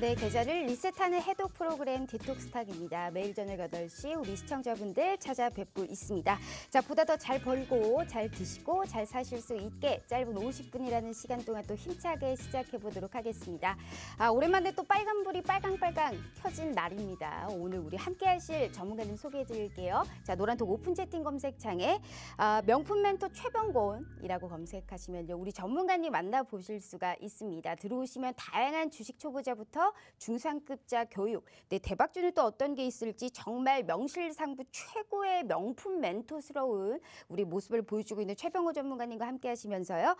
네, 계좌를 리셋하는 해독 프로그램 디톡스탁입니다. 매일 저녁 8시 우리 시청자분들 찾아뵙고 있습니다. 자, 보다 더 잘 벌고 잘 드시고 잘 사실 수 있게 짧은 50분이라는 시간 동안 또 힘차게 시작해 보도록 하겠습니다. 오랜만에 또 빨간불이 빨강빨강 켜진 날입니다. 오늘 우리 함께 하실 전문가님 소개해 드릴게요. 자, 노란톡 오픈 채팅 검색창에 명품 멘토 최병곤이라고 검색하시면요. 우리 전문가님 만나보실 수가 있습니다. 들어오시면 다양한 주식 초보자부터 중상급자 교육, 네, 대박주는 또 어떤 게 있을지 정말 명실상부 최고의 명품 멘토스러운 우리 모습을 보여주고 있는 최병곤 전문가님과 함께 하시면서요.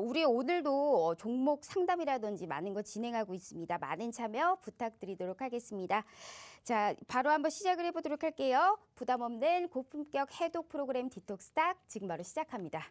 우리 오늘도 종목 상담이라든지 많은 거 진행하고 있습니다. 많은 참여 부탁드리도록 하겠습니다. 자, 바로 한번 시작을 해보도록 할게요. 부담 없는 고품격 해독 프로그램 디톡스탁 지금 바로 시작합니다.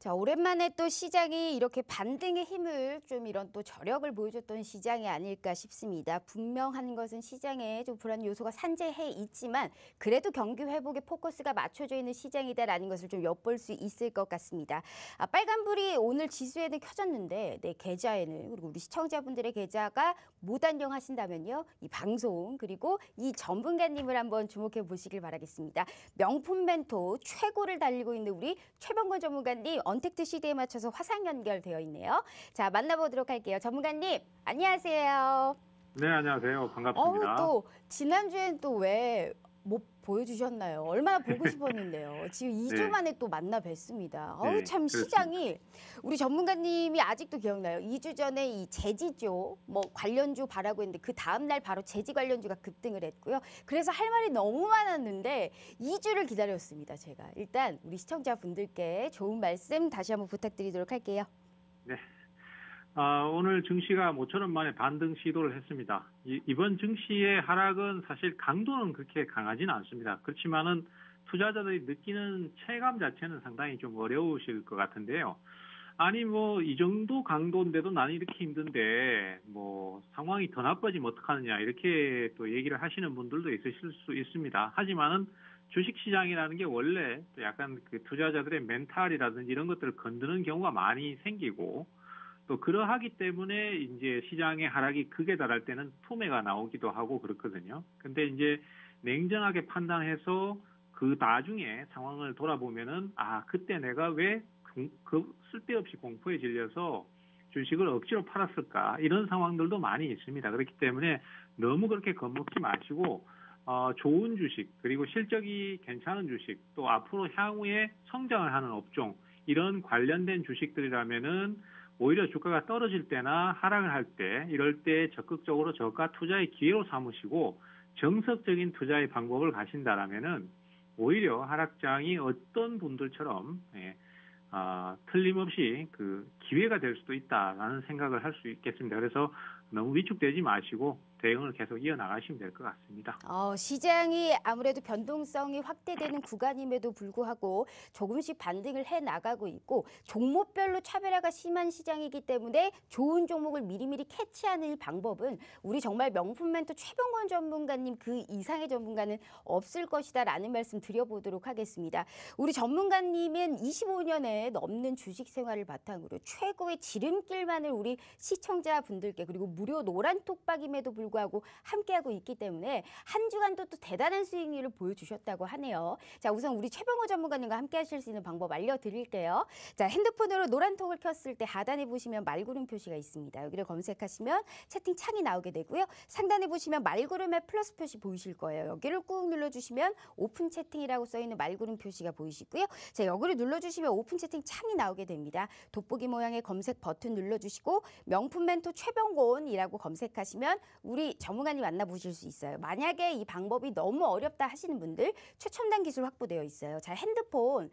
자, 오랜만에 또 시장이 이렇게 반등의 힘을 좀 이런 또 저력을 보여줬던 시장이 아닐까 싶습니다. 분명한 것은 시장에 좀 불안 요소가 산재해 있지만 그래도 경기 회복에 포커스가 맞춰져 있는 시장이다라는 것을 좀 엿볼 수 있을 것 같습니다. 빨간불이 오늘 지수에는 켜졌는데 네, 계좌에는 그리고 우리 시청자분들의 계좌가 못 안녕하신다면요. 이 방송 그리고 이 전문가님을 한번 주목해 보시길 바라겠습니다. 명품 멘토 최고를 달리고 있는 우리 최병곤 전문가님 언택트 시대에 맞춰서 화상 연결되어 있네요. 자, 만나보도록 할게요. 전문가님, 안녕하세요. 네, 안녕하세요. 반갑습니다. 또 지난주엔 또 왜 못 보여주셨나요? 얼마나 보고 싶었는데요. 지금 2주 네. 만에 또 만나 뵀습니다. 네, 참 그렇습니다. 시장이 우리 전문가님이 아직도 기억나요. 2주 전에 이 제지조 관련주 바라고 했는데 그 다음 날 바로 제지 관련주가 급등을 했고요. 그래서 할 말이 너무 많았는데 2주를 기다렸습니다. 제가 일단 우리 시청자분들께 좋은 말씀 다시 한번 부탁드리도록 할게요. 네. 오늘 증시가 모처럼 만에 반등 시도를 했습니다. 이번 증시의 하락은 사실 강도는 그렇게 강하지는 않습니다. 그렇지만은 투자자들이 느끼는 체감 자체는 상당히 좀 어려우실 것 같은데요. 아니 이 정도 강도인데도 나는 이렇게 힘든데 상황이 더 나빠지면 어떡하느냐 이렇게 또 얘기를 하시는 분들도 있으실 수 있습니다. 하지만은 주식시장이라는 게 원래 또 약간 그 투자자들의 멘탈이라든지 이런 것들을 건드는 경우가 많이 생기고 또 그러하기 때문에 이제 시장의 하락이 극에 달할 때는 투매가 나오기도 하고 그렇거든요. 근데 이제 냉정하게 판단해서 그 나중에 상황을 돌아보면은 그때 내가 왜 그 쓸데없이 공포에 질려서 주식을 억지로 팔았을까 이런 상황들도 많이 있습니다. 그렇기 때문에 너무 그렇게 겁먹지 마시고 좋은 주식 그리고 실적이 괜찮은 주식 또 앞으로 향후에 성장을 하는 업종 이런 관련된 주식들이라면은 오히려 주가가 떨어질 때나 하락을 할 때 이럴 때 적극적으로 저가 투자의 기회로 삼으시고 정석적인 투자의 방법을 가신다라면은 오히려 하락장이 어떤 분들처럼 틀림없이 그 기회가 될 수도 있다라는 생각을 할 수 있겠습니다. 그래서 너무 위축되지 마시고 대응을 계속 이어나가시면 될 것 같습니다. 시장이 아무래도 변동성이 확대되는 구간임에도 불구하고 조금씩 반등을 해나가고 있고 종목별로 차별화가 심한 시장이기 때문에 좋은 종목을 미리미리 캐치하는 방법은 우리 정말 명품 멘토 최병곤 전문가님 그 이상의 전문가는 없을 것이다 라는 말씀 드려보도록 하겠습니다. 우리 전문가님은 25년에 넘는 주식 생활을 바탕으로 최고의 지름길만을 우리 시청자분들께 그리고 무료 노란톡박임에도 불구하고 함께하고 있기 때문에 한 주간도 또 대단한 수익률을 보여주셨다고 하네요. 자, 우선 우리 최병곤 전문가님과 함께 하실 수 있는 방법 알려드릴게요. 자, 핸드폰으로 노란톡을 켰을 때 하단에 보시면 말구름 표시가 있습니다. 여기를 검색하시면 채팅창이 나오게 되고요. 상단에 보시면 말구름의 플러스 표시 보이실 거예요. 여기를 꾹 눌러주시면 오픈 채팅이라고 써있는 말구름 표시가 보이시고요. 자, 여기를 눌러주시면 오픈 채팅 창이 나오게 됩니다. 돋보기 모양의 검색 버튼 눌러주시고 명품 멘토 최병곤이라고 검색하시면 우리 우리 전문가님 만나보실 수 있어요. 만약에 이 방법이 너무 어렵다 하시는 분들 최첨단 기술 확보되어 있어요. 자, 핸드폰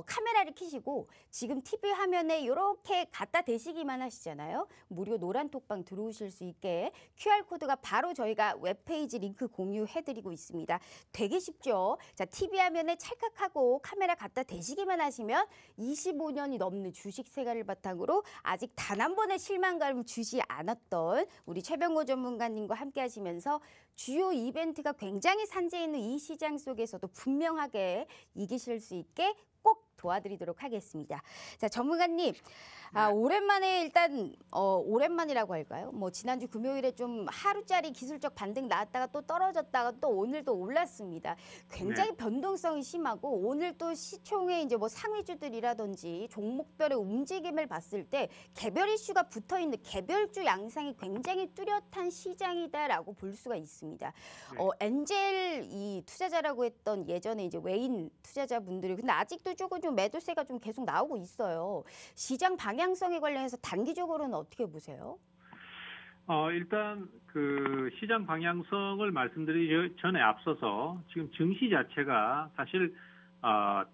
카메라를 켜시고 지금 TV 화면에 이렇게 갖다 대시기만 하시잖아요. 무료 노란 톡방 들어오실 수 있게 QR코드가 바로 저희가 웹페이지 링크 공유해드리고 있습니다. 되게 쉽죠? 자, TV 화면에 찰칵하고 카메라 갖다 대시기만 하시면 25년이 넘는 주식 생활을 바탕으로 아직 단 한 번의 실망감을 주지 않았던 우리 최병호 전문가님과 함께 하시면서 주요 이벤트가 굉장히 산재 있는 이 시장 속에서도 분명하게 이기실 수 있게 꼭 도와드리도록 하겠습니다. 자, 전문가님, 오랜만에 일단 오랜만이라고 할까요? 뭐 지난주 금요일에 좀 하루짜리 기술적 반등 나왔다가 또 떨어졌다가 또 오늘 또 올랐습니다. 굉장히 변동성이 심하고 오늘 또 시총에 이제 뭐 상위주들이라든지 종목별의 움직임을 봤을 때 개별 이슈가 붙어 있는 개별주 양상이 굉장히 뚜렷한 시장이다라고 볼 수가 있습니다. 엔젤 이 투자자라고 했던 예전에 이제 외인 투자자분들이 근데 아직도 조금 좀 매도세가 좀 계속 나오고 있어요. 시장 방향성에 관련해서 단기적으로는 어떻게 보세요? 일단 그 시장 방향성을 말씀드리기 전에 앞서서 지금 증시 자체가 사실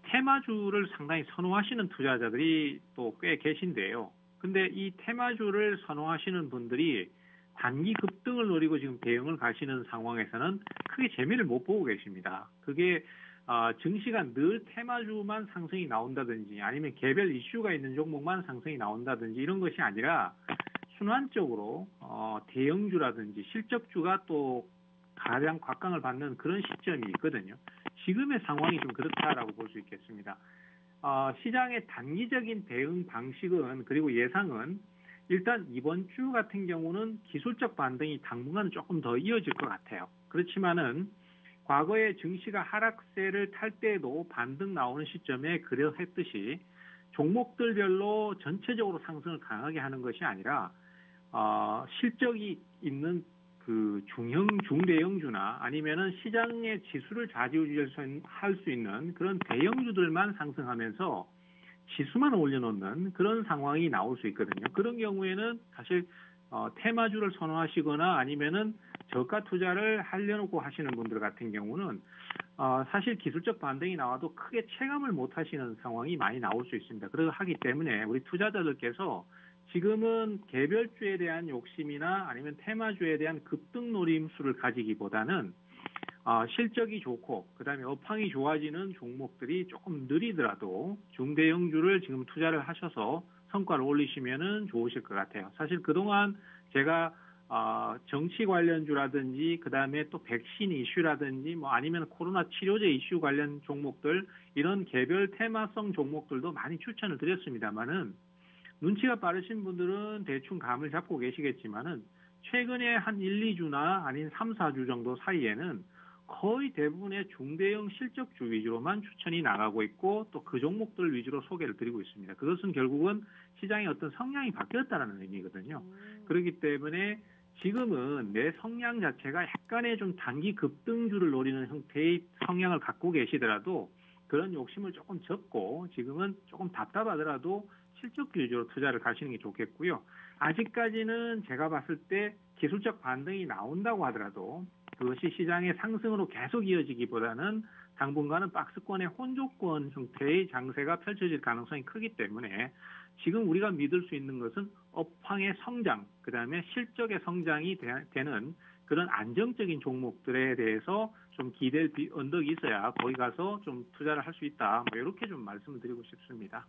테마주를 상당히 선호하시는 투자자들이 또 꽤 계신데요. 근데 이 테마주를 선호하시는 분들이 단기 급등을 노리고 지금 대응을 가시는 상황에서는 크게 재미를 못 보고 계십니다. 그게 증시가 늘 테마주만 상승이 나온다든지 아니면 개별 이슈가 있는 종목만 상승이 나온다든지 이런 것이 아니라 순환적으로 대형주라든지 실적주가 또 가장 곽강을 받는 그런 시점이 있거든요. 지금의 상황이 좀 그렇다라고 볼 수 있겠습니다. 시장의 단기적인 대응 방식은 그리고 예상은 일단 이번 주 같은 경우는 기술적 반등이 당분간 조금 더 이어질 것 같아요. 그렇지만은 과거에 증시가 하락세를 탈 때에도 반등 나오는 시점에 그러했듯이 종목들별로 전체적으로 상승을 강하게 하는 것이 아니라 실적이 있는 그 중대형주나 아니면은 시장의 지수를 좌지우지할 수 있는 그런 대형주들만 상승하면서 지수만 올려놓는 그런 상황이 나올 수 있거든요. 그런 경우에는 사실 테마주를 선호하시거나 아니면은 저가 투자를 하려고 하시는 분들 같은 경우는 사실 기술적 반등이 나와도 크게 체감을 못 하시는 상황이 많이 나올 수 있습니다. 그래서 하기 때문에 우리 투자자들께서 지금은 개별주에 대한 욕심이나 아니면 테마주에 대한 급등 노림수를 가지기보다는 실적이 좋고 그다음에 업황이 좋아지는 종목들이 조금 느리더라도 중대형주를 지금 투자를 하셔서 성과를 올리시면은 좋으실 것 같아요. 사실 그동안 제가 정치 관련주라든지 그다음에 또 백신 이슈라든지 뭐 아니면 코로나 치료제 이슈 관련 종목들 이런 개별 테마성 종목들도 많이 추천을 드렸습니다만은 눈치가 빠르신 분들은 대충 감을 잡고 계시겠지만은 최근에 한 1, 2주나 아닌 3, 4주 정도 사이에는 거의 대부분의 중대형 실적주 위주로만 추천이 나가고 있고 또 그 종목들 위주로 소개를 드리고 있습니다. 그것은 결국은 시장의 어떤 성향이 바뀌었다는 의미거든요. 그렇기 때문에 지금은 내 성향 자체가 약간의 좀 단기 급등주를 노리는 형태의 성향을 갖고 계시더라도 그런 욕심을 조금 접고 지금은 조금 답답하더라도 실적주 위주로 투자를 가시는 게 좋겠고요. 아직까지는 제가 봤을 때 기술적 반등이 나온다고 하더라도 그것이 시장의 상승으로 계속 이어지기보다는 당분간은 박스권의 혼조권 형태의 장세가 펼쳐질 가능성이 크기 때문에 지금 우리가 믿을 수 있는 것은 업황의 성장, 그다음에 실적의 성장이 되는 그런 안정적인 종목들에 대해서 좀 기댈 언덕이 있어야 거기 가서 좀 투자를 할 수 있다. 뭐 이렇게 좀 말씀을 드리고 싶습니다.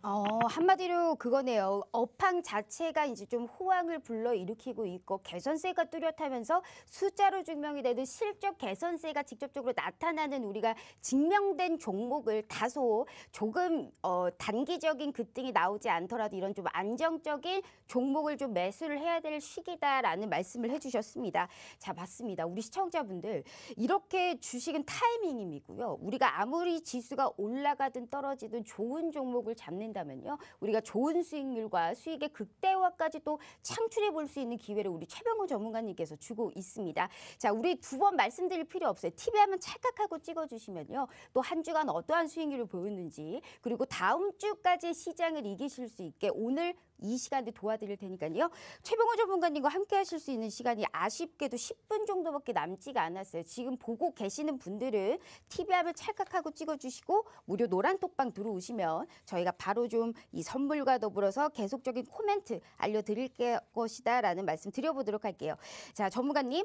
한마디로 그거네요. 업황 자체가 이제 좀 호황을 불러일으키고 있고 개선세가 뚜렷하면서 숫자로 증명이 되는 실적 개선세가 직접적으로 나타나는 우리가 증명된 종목을 다소 조금 단기적인 급등이 나오지 않더라도 이런 좀 안정적인 종목을 좀 매수를 해야 될 시기다라는 말씀을 해주셨습니다. 자, 맞습니다. 우리 시청자분들 이렇게 주식은 타이밍이고요. 우리가 아무리 지수가 올라가든 떨어지든 좋은 종목을 잡는다면요. 우리가 좋은 수익률과 수익의 극대화까지 또 창출해 볼 수 있는 기회를 우리 최병호 전문가님께서 주고 있습니다. 자, 우리 두 번 말씀드릴 필요 없어요. TV 화면 찰칵하고 찍어주시면요. 또 한 주간 어떠한 수익률을 보였는지 그리고 다음 주까지 시장을 이기실 수 있게 오늘 이 시간에 도와드릴 테니까요. 최병호 전문가님과 함께 하실 수 있는 시간이 아쉽게도 10분 정도밖에 남지가 않았어요. 지금 보고 계시는 분들은 TV 화면 찰칵하고 찍어주시고 무료 노란톡방 들어오시면 저희가 바로 좀 이 선물과 더불어서 계속적인 코멘트 알려드릴 것이다 라는 말씀 드려보도록 할게요. 자, 전문가님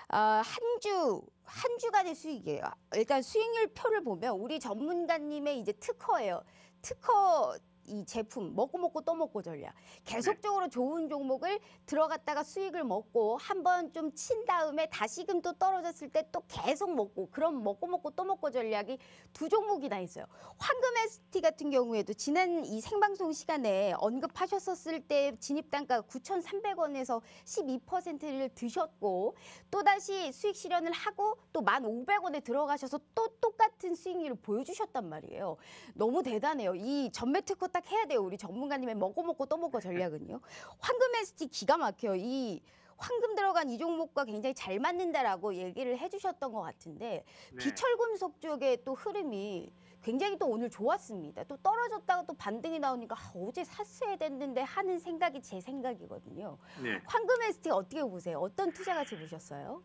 한 주간의 수익이에요. 일단 수익률 표를 보면 우리 전문가님의 이제 특허예요. 특허 이 제품 먹고 또 먹고 전략. 계속적으로 좋은 종목을 들어갔다가 수익을 먹고 한번 좀 친 다음에 다시금 또 떨어졌을 때 또 계속 먹고 그럼 먹고 또 먹고 전략이 두 종목이나 있어요. 황금 ST 같은 경우에도 지난 이 생방송 시간에 언급하셨었을 때 진입 단가 9,300원에서 12%를 드셨고 또다시 수익 실현을 하고 또 1,500원에 들어가셔서 또 똑같은 수익률을 보여주셨단 말이에요. 너무 대단해요. 이 전매 특허 딱 해야 돼요. 우리 전문가님의 먹고 또 먹고 전략은요. 황금 ST 기가 막혀요. 이 황금 들어간 이 종목과 굉장히 잘 맞는다라고 얘기를 해주셨던 것 같은데 네. 비철금속 쪽의 또 흐름이 굉장히 또 오늘 좋았습니다. 또 떨어졌다가 또 반등이 나오니까 어제 샀어야 됐는데 하는 생각이 제 생각이거든요. 네. 황금 ST 어떻게 보세요? 어떤 투자 가치 보셨어요?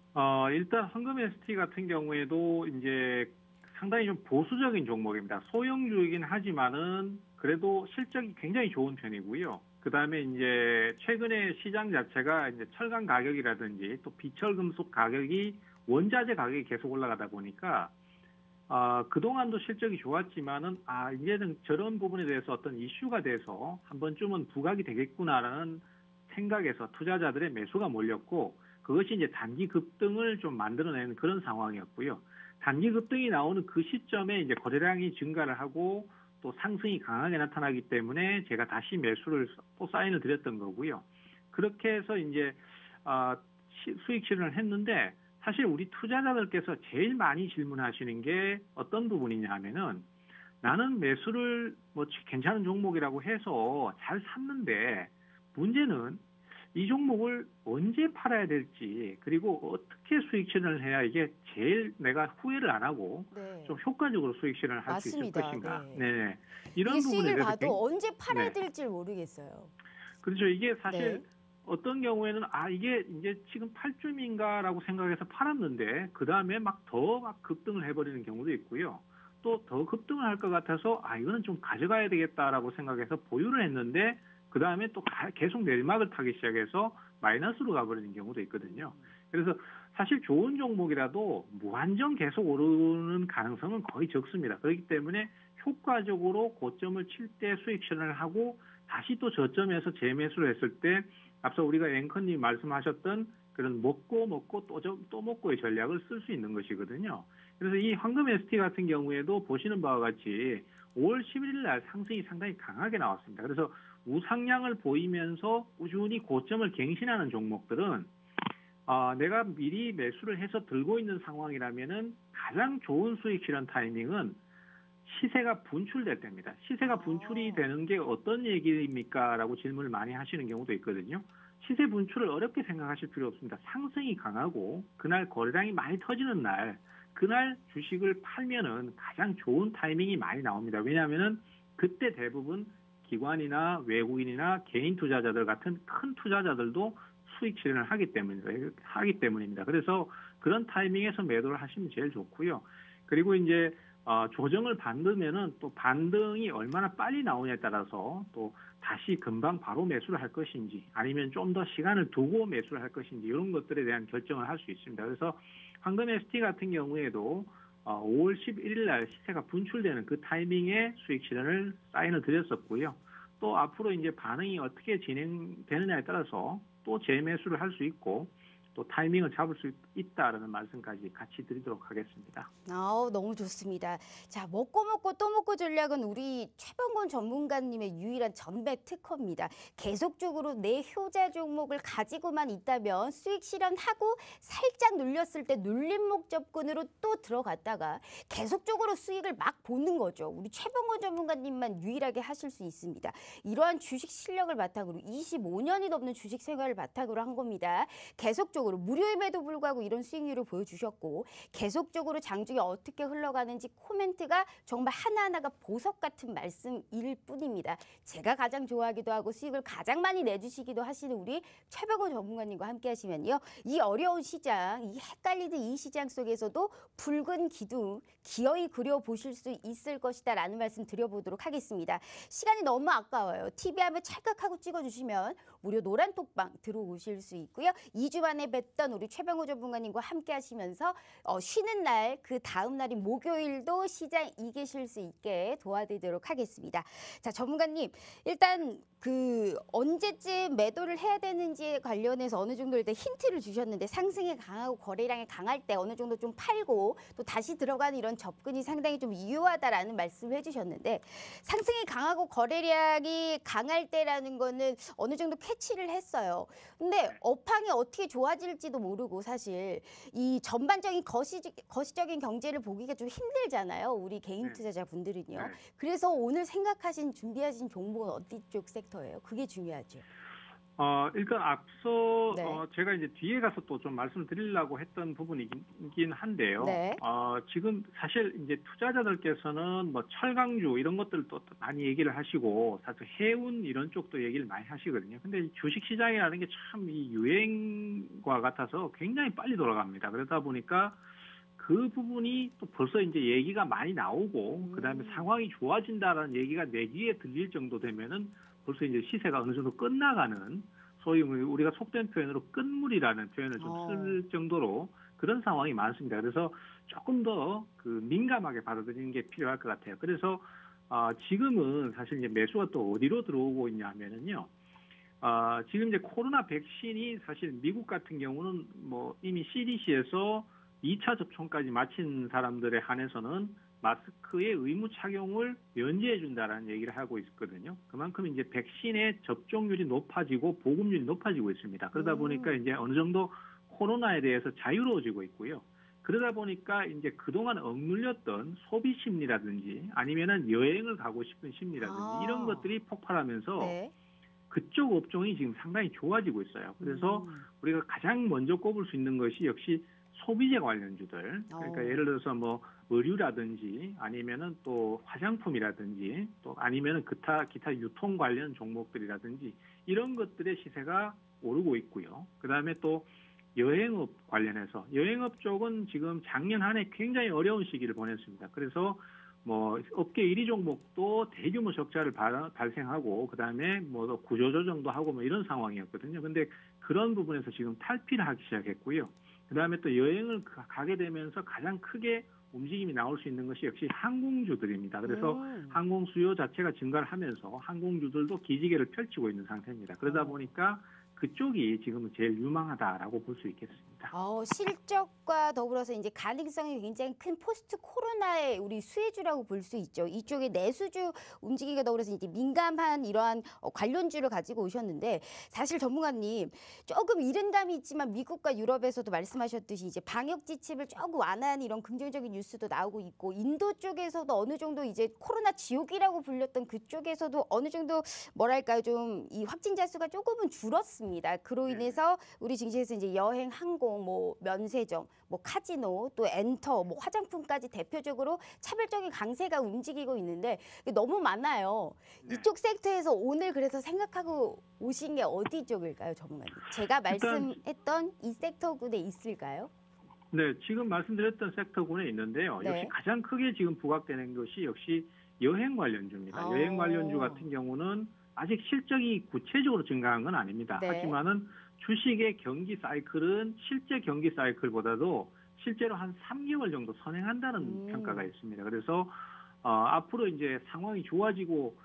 일단 황금 ST 같은 경우에도 이제 상당히 좀 보수적인 종목입니다. 소형주이긴 하지만은 그래도 실적이 굉장히 좋은 편이고요. 그 다음에 이제 최근에 시장 자체가 이제 철강 가격이라든지 또 비철금속 가격이 원자재 가격이 계속 올라가다 보니까 그동안도 실적이 좋았지만은 이제는 저런 부분에 대해서 어떤 이슈가 돼서 한 번쯤은 부각이 되겠구나라는 생각에서 투자자들의 매수가 몰렸고 그것이 이제 단기 급등을 좀 만들어내는 그런 상황이었고요. 단기 급등이 나오는 그 시점에 이제 거래량이 증가를 하고 또 상승이 강하게 나타나기 때문에 제가 다시 매수를 또 사인을 드렸던 거고요. 그렇게 해서 이제 수익 실현을 했는데 사실 우리 투자자들께서 제일 많이 질문하시는 게 어떤 부분이냐 하면은 나는 매수를 뭐 괜찮은 종목이라고 해서 잘 샀는데 문제는 이 종목을 언제 팔아야 될지 그리고 어떻게 수익 실현을 해야 이게 제일 내가 후회를 안 하고 네. 좀 효과적으로 수익 실현을 할 수 있을 것인가. 네. 이런 이 부분에 수익을 대해서 봐도 언제 팔아야 네. 될지 모르겠어요. 그렇죠. 이게 사실 네. 어떤 경우에는 이게 이제 지금 팔쯤인가라고 생각해서 팔았는데 그 다음에 막 급등을 해버리는 경우도 있고요. 또 더 급등을 할 것 같아서 이거는 좀 가져가야 되겠다라고 생각해서 보유를 했는데 그 다음에 또 계속 내리막을 타기 시작해서 마이너스로 가버리는 경우도 있거든요. 그래서 사실 좋은 종목이라도 무한정 계속 오르는 가능성은 거의 적습니다. 그렇기 때문에 효과적으로 고점을 칠 때 수익 실현을 하고 다시 또 저점에서 재매수를 했을 때 앞서 우리가 앵커님 말씀하셨던 그런 먹고 또 먹고의 전략을 쓸 수 있는 것이거든요. 그래서 이 황금 ST 같은 경우에도 보시는 바와 같이 5월 11일 날 상승이 상당히 강하게 나왔습니다. 그래서 우상향을 보이면서 꾸준히 고점을 갱신하는 종목들은 내가 미리 매수를 해서 들고 있는 상황이라면은 가장 좋은 수익 실현 타이밍은 시세가 분출될 때입니다. 시세가 분출이 되는 게 어떤 얘기입니까? 라고 질문을 많이 하시는 경우도 있거든요. 시세 분출을 어렵게 생각하실 필요 없습니다. 상승이 강하고 그날 거래량이 많이 터지는 날 그날 주식을 팔면은 가장 좋은 타이밍이 많이 나옵니다. 왜냐하면은 그때 대부분 기관이나 외국인이나 개인 투자자들 같은 큰 투자자들도 수익 실현을 하기 때문입니다. 그래서 그런 타이밍에서 매도를 하시면 제일 좋고요. 그리고 이제 조정을 받으면은 또 반등이 얼마나 빨리 나오냐에 따라서 또 다시 금방 바로 매수를 할 것인지 아니면 좀 더 시간을 두고 매수를 할 것인지 이런 것들에 대한 결정을 할 수 있습니다. 그래서 황금 ST 같은 경우에도 5월 11일 날 시세가 분출되는 그 타이밍에 수익 실현을 사인을 드렸었고요. 또 앞으로 이제 반응이 어떻게 진행되느냐에 따라서 또 재매수를 할 수 있고 또 타이밍을 잡을 수 있다라는 말씀까지 같이 드리도록 하겠습니다. 너무 좋습니다. 자, 먹고 또 먹고 전략은 우리 최병곤 전문가님의 유일한 전배 특허입니다. 계속적으로 내 효자 종목을 가지고만 있다면 수익 실현하고 살짝 눌렸을 때 눌림목 접근으로 또 들어갔다가 계속적으로 수익을 막 보는 거죠. 우리 최병곤 전문가님만 유일하게 하실 수 있습니다. 이러한 주식 실력을 바탕으로 25년이 넘는 주식 생활을 바탕으로 한 겁니다. 계속적으로 무료임에도 불구하고 이런 수익률을 보여주셨고 계속적으로 장중에 어떻게 흘러가는지 코멘트가 정말 하나하나가 보석 같은 말씀일 뿐입니다. 제가 가장 좋아하기도 하고 수익을 가장 많이 내주시기도 하시는 우리 최병곤 전문가님과 함께 하시면요. 이 어려운 시장, 이 헷갈리는 이 시장 속에서도 붉은 기둥 기어이 그려보실 수 있을 것이다 라는 말씀 드려보도록 하겠습니다. 시간이 너무 아까워요. TV 화면 찰칵하고 찍어주시면 무료 노란 톡방 들어오실 수 있고요. 2주 만에 뵀던 우리 최병호 전문가님과 함께 하시면서 쉬는 날 그 다음 날인 목요일도 시장 이기실 수 있게 도와드리도록 하겠습니다. 자, 전문가님 일단 그 언제쯤 매도를 해야 되는지에 관련해서 어느 정도 일단 힌트를 주셨는데 상승이 강하고 거래량이 강할 때 어느 정도 좀 팔고 또 다시 들어가는 이런 접근이 상당히 좀 유효하다라는 말씀을 해주셨는데 상승이 강하고 거래량이 강할 때라는 거는 어느 정도 캐치를 했어요. 근데 업황이 어떻게 좋아질지도 모르고 사실 이 전반적인 거시적인 경제를 보기가 좀 힘들잖아요. 우리 개인 투자자분들은요. 그래서 오늘 생각하신 준비하신 종목은 어디 쪽 섹터예요? 그게 중요하죠. 일단 앞서 제가 이제 뒤에 가서 또 좀 말씀을 드리려고 했던 부분이긴 한데요. 네. 지금 사실 이제 투자자들께서는 뭐 철강주 이런 것들도 많이 얘기를 하시고 사실 해운 이런 쪽도 얘기를 많이 하시거든요. 근데 주식 시장이라는 게 참 이 유행과 같아서 굉장히 빨리 돌아갑니다. 그러다 보니까 그 부분이 또 벌써 이제 얘기가 많이 나오고 그다음에 상황이 좋아진다라는 얘기가 내 귀에 들릴 정도 되면은 벌써 이제 시세가 어느 정도 끝나가는 소위 우리가 속된 표현으로 끝물이라는 표현을 좀 쓸 정도로 그런 상황이 많습니다. 그래서 조금 더 그 민감하게 받아들이는 게 필요할 것 같아요. 그래서 지금은 사실 이제 매수가 또 어디로 들어오고 있냐면은요. 지금 이제 코로나 백신이 사실 미국 같은 경우는 뭐 이미 CDC에서 2차 접종까지 마친 사람들에 한해서는 마스크의 의무 착용을 면제해 준다라는 얘기를 하고 있거든요. 그만큼 이제 백신의 접종률이 높아지고 보급률이 높아지고 있습니다. 그러다 보니까 이제 어느 정도 코로나에 대해서 자유로워지고 있고요. 그러다 보니까 이제 그동안 억눌렸던 소비 심리라든지 아니면은 여행을 가고 싶은 심리라든지 이런 것들이 폭발하면서 그쪽 업종이 지금 상당히 좋아지고 있어요. 그래서 우리가 가장 먼저 꼽을 수 있는 것이 역시 소비재 관련주들. 그러니까 예를 들어서 뭐 의류라든지 아니면은 또 화장품이라든지 또 아니면은 기타 유통 관련 종목들이라든지 이런 것들의 시세가 오르고 있고요. 그다음에 또 여행업 관련해서 여행업 쪽은 지금 작년 한 해 굉장히 어려운 시기를 보냈습니다. 그래서 뭐 업계 1위 종목도 대규모 적자를 발생하고 그다음에 뭐 구조조정도 하고 뭐 이런 상황이었거든요. 근데 그런 부분에서 지금 탈피를 하기 시작했고요. 그다음에 또 여행을 가게 되면서 가장 크게 움직임이 나올 수 있는 것이 역시 항공주들입니다. 그래서 항공 수요 자체가 증가를 하면서 항공주들도 기지개를 펼치고 있는 상태입니다. 그러다 보니까 그쪽이 지금은 제일 유망하다라고 볼 수 있겠습니다. 실적과 더불어서 이제 가능성이 굉장히 큰 포스트 코로나의 우리 수혜주라고 볼 수 있죠. 이쪽에 내수주 움직이기가 더불어서 이제 민감한 이러한 관련주를 가지고 오셨는데 사실 전문가님 조금 이른 감이 있지만 미국과 유럽에서도 말씀하셨듯이 이제 방역 지침을 조금 완화한 이런 긍정적인 뉴스도 나오고 있고 인도 쪽에서도 어느 정도 이제 코로나 지옥이라고 불렸던 그쪽에서도 어느 정도 뭐랄까요 좀 이 확진자 수가 조금은 줄었습니다. 그로 인해서 우리 증시에서 이제 여행, 항공, 뭐 면세점, 뭐 카지노, 또 엔터, 뭐 화장품까지 대표적으로 차별적인 강세가 움직이고 있는데 너무 많아요. 이쪽 섹터에서 오늘 그래서 생각하고 오신 게 어디 쪽일까요, 전문가님? 제가 말씀했던 이 섹터군에 있을까요? 네, 지금 말씀드렸던 섹터군에 있는데요. 역시 가장 크게 지금 부각되는 것이 역시 여행 관련주입니다. 여행 관련주 같은 경우는 아직 실적이 구체적으로 증가한 건 아닙니다. 하지만은 주식의 경기 사이클은 실제 경기 사이클보다도 실제로 한 3개월 정도 선행한다는 평가가 있습니다. 그래서 앞으로 이제 상황이 좋아지고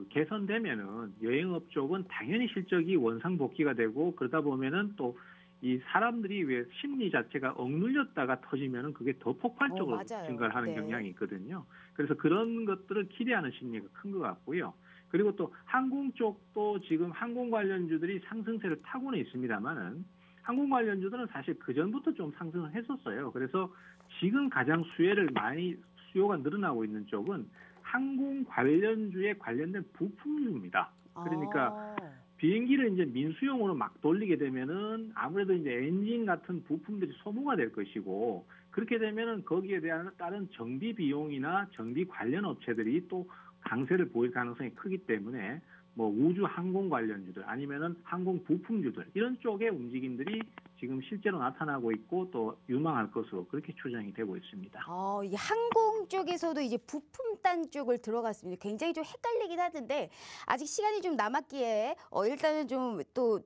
개선되면은 여행업 쪽은 당연히 실적이 원상복귀가 되고 그러다 보면은 또 이 사람들이 왜 심리 자체가 억눌렸다가 터지면은 그게 더 폭발적으로 맞아요. 증가를 하는 네. 경향이 있거든요. 그래서 그런 것들을 기대하는 심리가 큰 것 같고요. 그리고 또 항공 쪽도 지금 항공 관련주들이 상승세를 타고는 있습니다만은 항공 관련주들은 사실 그 전부터 좀 상승을 했었어요. 그래서 지금 가장 수요가 늘어나고 있는 쪽은 항공 관련주에 관련된 부품주입니다. 그러니까 비행기를 이제 민수용으로 막 돌리게 되면은 아무래도 이제 엔진 같은 부품들이 소모가 될 것이고, 그렇게 되면은 거기에 대한 다른 정비 비용이나 정비 관련 업체들이 또 강세를 보일 가능성이 크기 때문에 뭐 우주 항공 관련주들 아니면은 항공 부품주들 이런 쪽의 움직임들이 지금 실제로 나타나고 있고 또 유망할 것으로 그렇게 추정이 되고 있습니다. 이 항공 쪽에서도 이제 부품단 쪽을 들어갔습니다. 굉장히 좀 헷갈리긴 하던데 아직 시간이 좀 남았기에 일단은 좀 또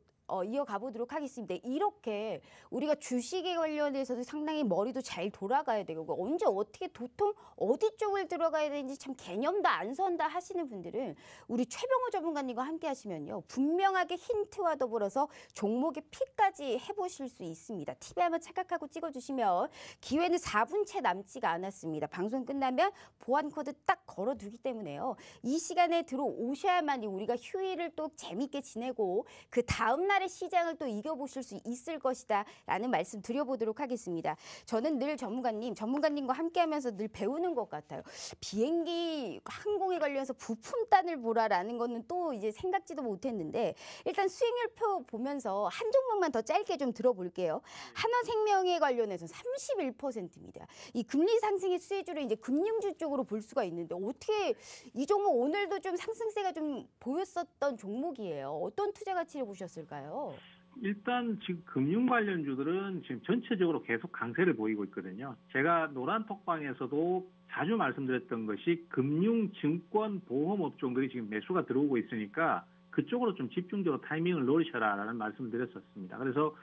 이어가 보도록 하겠습니다. 이렇게 우리가 주식에 관련해서도 상당히 머리도 잘 돌아가야 되고 언제 어떻게 도통 어디 쪽을 들어가야 되는지 참 개념도 안 선다 하시는 분들은 우리 최병호 전문가님과 함께 하시면요. 분명하게 힌트와 더불어서 종목의 픽까지 해보실 수 있습니다. TV 한번 착각하고 찍어주시면 기회는 4분 채 남지가 않았습니다. 방송 끝나면 보안 코드 딱 걸어두기 때문에요. 이 시간에 들어오셔야만이 우리가 휴일을 또 재밌게 지내고 그 다음날 의 시장을 또 이겨보실 수 있을 것이다 라는 말씀 드려보도록 하겠습니다. 저는 늘 전문가님과 함께하면서 늘 배우는 것 같아요. 비행기 항공에 관련해서 부품단을 보라라는 거는 또 이제 생각지도 못했는데 일단 수익률표 보면서 한 종목만 더 짧게 좀 들어볼게요. 한화생명에 관련해서 31%입니다. 이 금리 상승의 수혜주를 이제 금융주 쪽으로 볼 수가 있는데 어떻게 이 종목 오늘도 좀 상승세가 좀 보였었던 종목이에요. 어떤 투자 가치를 보셨을까요? 일단 지금 금융 관련주들은 지금 전체적으로 계속 강세를 보이고 있거든요. 제가 노란톡방에서도 자주 말씀드렸던 것이 금융, 증권, 보험 업종들이 지금 매수가 들어오고 있으니까 그쪽으로 좀 집중적으로 타이밍을 노리셔라라는 말씀을 드렸었습니다. 그래서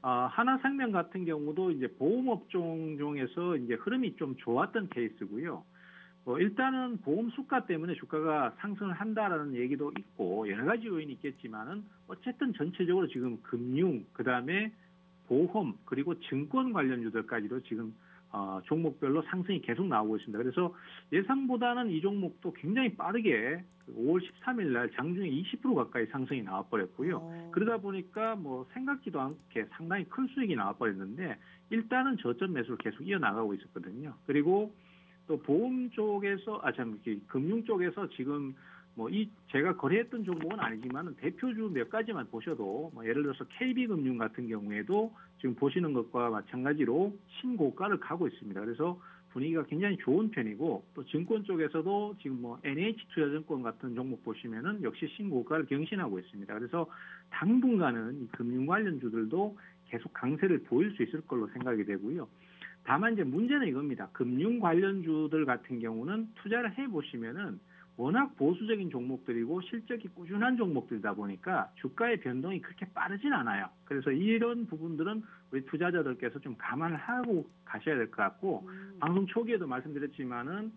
하나생명 같은 경우도 이제 보험 업종 중에서 이제 흐름이 좀 좋았던 케이스고요. 일단은 보험 수가 때문에 주가가 상승을 한다라는 얘기도 있고 여러 가지 요인이 있겠지만은 어쨌든 전체적으로 지금 금융, 그다음에 보험, 그리고 증권 관련주들까지도 지금 종목별로 상승이 계속 나오고 있습니다. 그래서 예상보다는 이 종목도 굉장히 빠르게 5월 13일 날 장중에 20% 가까이 상승이 나와버렸고요. 그러다 보니까 뭐 생각지도 않게 상당히 큰 수익이 나와버렸는데 일단은 저점 매수를 계속 이어나가고 있었거든요. 그리고 또 보험 쪽에서 금융 쪽에서 지금 제가 거래했던 종목은 아니지만 대표주 몇 가지만 보셔도 예를 들어서 KB금융 같은 경우에도 지금 보시는 것과 마찬가지로 신고가를 가고 있습니다. 그래서 분위기가 굉장히 좋은 편이고 또 증권 쪽에서도 지금 NH투자증권 같은 종목 보시면은 역시 신고가를 경신하고 있습니다. 그래서 당분간은 이 금융 관련주들도 계속 강세를 보일 수 있을 걸로 생각이 되고요. 다만 이제 문제는 이겁니다. 금융 관련주들 같은 경우는 투자를 해보시면은 워낙 보수적인 종목들이고 실적이 꾸준한 종목들이다 보니까 주가의 변동이 그렇게 빠르진 않아요. 그래서 이런 부분들은 우리 투자자들께서 좀 감안을 하고 가셔야 될 것 같고 방송 초기에도 말씀드렸지만은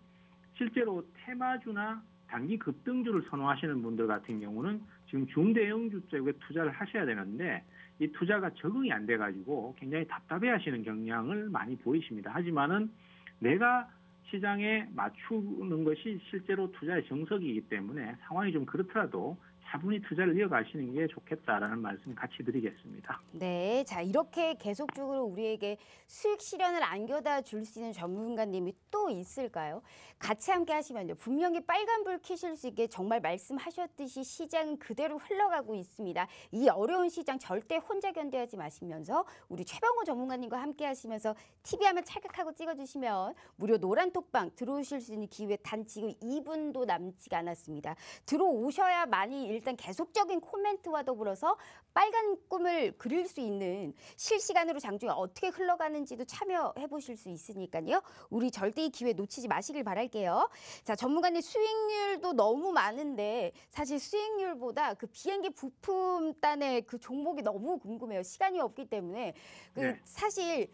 실제로 테마주나 단기 급등주를 선호하시는 분들 같은 경우는 지금 중대형주 쪽에 투자를 하셔야 되는데 이 투자가 적응이 안 돼가지고 굉장히 답답해하시는 경향을 많이 보이십니다. 하지만은 내가 시장에 맞추는 것이 실제로 투자의 정석이기 때문에 상황이 좀 그렇더라도 차분히 투자를 이어가시는 게 좋겠다라는 말씀 같이 드리겠습니다. 네, 자 이렇게 계속적으로 우리에게 수익 실현을 안겨다 줄 수 있는 전문가님이 또 있을까요? 같이 함께 하시면요. 분명히 빨간불 켜실 수 있게 정말 말씀하셨듯이 시장은 그대로 흘러가고 있습니다. 이 어려운 시장 절대 혼자 견뎌하지 마시면서 우리 최병호 전문가님과 함께 하시면서 TV 화면 찰칵하고 찍어주시면 무료 노란톡방 들어오실 수 있는 기회 단 지금 2분도 남지가 않았습니다. 들어오셔야만이 일단 계속적인 코멘트와 더불어서 빨간 꿈을 그릴 수 있는 실시간으로 장중에 어떻게 흘러가는지도 참여해 보실 수 있으니까요. 우리 절대 이 기회 놓치지 마시길 바랄게요. 자, 전문가님 수익률도 너무 많은데 사실 수익률보다 그 비행기 부품단의 그 종목이 너무 궁금해요. 시간이 없기 때문에 네. 사실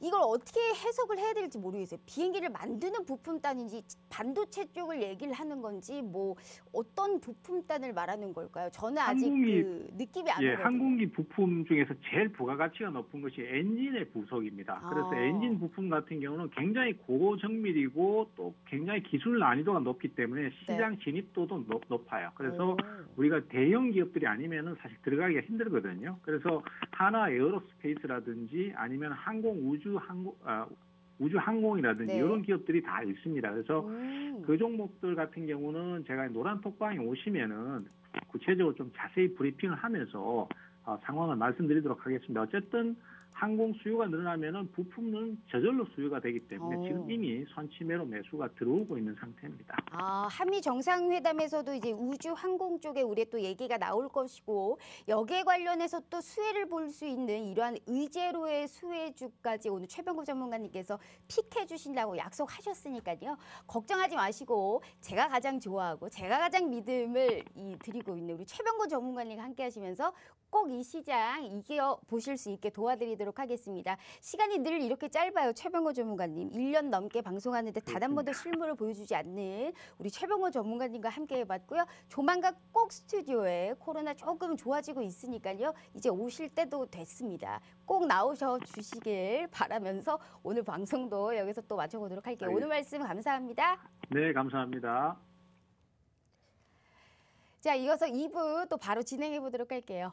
이걸 어떻게 해석을 해야 될지 모르겠어요. 비행기를 만드는 부품단인지 반도체 쪽을 얘기를 하는 건지 뭐 어떤 부품단을 말하는 걸까요? 저는 아직 그 느낌이 안 오거든요. 항공기 부품 중에서 제일 부가가치가 높은 것이 엔진의 부속입니다. 그래서 엔진 부품 같은 경우는 굉장히 고정밀이고 또 굉장히 기술 난이도가 높기 때문에 시장 진입도도 높아요. 그래서 우리가 대형 기업들이 아니면은 사실 들어가기가 힘들거든요. 그래서 하나 에어로스페이스라든지 아니면 우주항공이라든지 이런 기업들이 다 있습니다. 그래서 그 종목들 같은 경우는 제가 노란 톡방에 오시면은 구체적으로 좀 자세히 브리핑을 하면서 상황을 말씀드리도록 하겠습니다. 어쨌든 항공 수요가 늘어나면은 부품은 저절로 수요가 되기 때문에 지금 이미 선취매로 매수가 들어오고 있는 상태입니다. 한미 정상회담에서도 이제 우주 항공 쪽에 우리 또 얘기가 나올 것이고 여기에 관련해서 또 수혜를 볼 수 있는 이러한 의제로의 수혜주까지 오늘 최병구 전문가님께서 픽해 주신다고 약속하셨으니까요. 걱정하지 마시고 제가 가장 좋아하고 제가 가장 믿음을 드리고 있는 우리 최병구 전문가님과 함께 하시면서 꼭 이 시장 이겨 보실 수 있게 도와드리도록 하겠습니다. 시간이 늘 이렇게 짧아요. 최병호 전문가님. 1년 넘게 방송하는데 단 한 번도 실물을 보여주지 않는 우리 최병호 전문가님과 함께 해봤고요. 조만간 꼭 스튜디오에 코로나 조금 좋아지고 있으니까요. 이제 오실 때도 됐습니다. 꼭 나오셔 주시길 바라면서 오늘 방송도 여기서 또 마쳐보도록 할게요. 오늘 말씀 감사합니다. 네, 감사합니다. 자, 이어서 2부 또 바로 진행해 보도록 할게요.